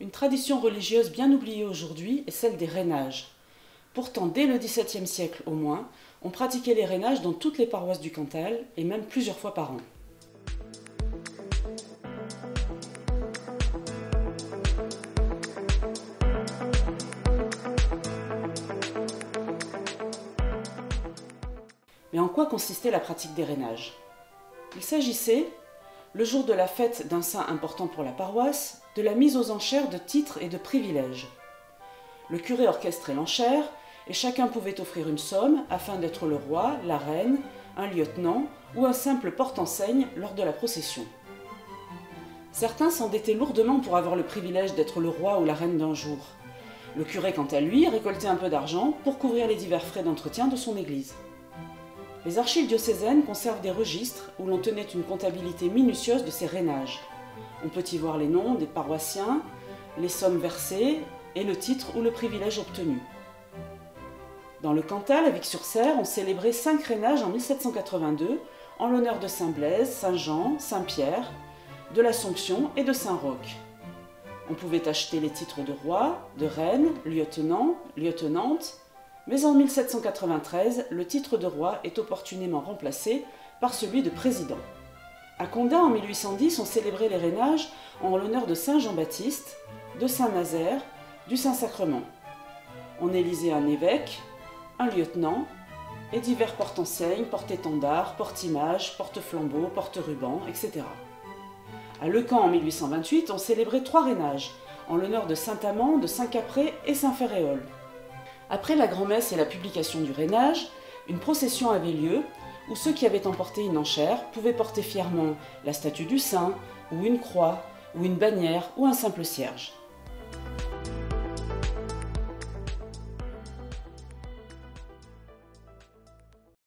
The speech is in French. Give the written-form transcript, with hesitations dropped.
Une tradition religieuse bien oubliée aujourd'hui est celle des rhénages. Pourtant, dès le XVIIe siècle au moins, on pratiquait les rhénages dans toutes les paroisses du Cantal, et même plusieurs fois par an. Mais en quoi consistait la pratique des rhénages? Il s'agissait, le jour de la fête d'un saint important pour la paroisse, de la mise aux enchères de titres et de privilèges. Le curé orchestrait l'enchère, et chacun pouvait offrir une somme afin d'être le roi, la reine, un lieutenant ou un simple porte-enseigne lors de la procession. Certains s'endettaient lourdement pour avoir le privilège d'être le roi ou la reine d'un jour. Le curé, quant à lui, récoltait un peu d'argent pour couvrir les divers frais d'entretien de son église. Les archives diocésaines conservent des registres où l'on tenait une comptabilité minutieuse de ces rhénages. On peut y voir les noms des paroissiens, les sommes versées et le titre ou le privilège obtenu. Dans le Cantal, à Vic-sur-Cère, on célébrait 5 rhénages en 1782 en l'honneur de Saint-Blaise, Saint-Jean, Saint-Pierre, de l'Assomption et de Saint-Roch. On pouvait acheter les titres de roi, de reine, lieutenant, lieutenante, mais en 1793, le titre de roi est opportunément remplacé par celui de président. À Condat, en 1810, on célébrait les rhénages en l'honneur de Saint Jean-Baptiste, de Saint-Nazaire, du Saint-Sacrement. On élisait un évêque, un lieutenant et divers porte-enseignes, porte-étendards, porte-images, porte-flambeaux, porte-rubans, etc. À Leucamp, en 1828, on célébrait 3 rhénages en l'honneur de Saint-Amand, de Saint-Capré et Saint-Ferréol. Après la grand-messe et la publication du rhénage, une procession avait lieu où ceux qui avaient emporté une enchère pouvaient porter fièrement la statue du saint, ou une croix, ou une bannière, ou un simple cierge.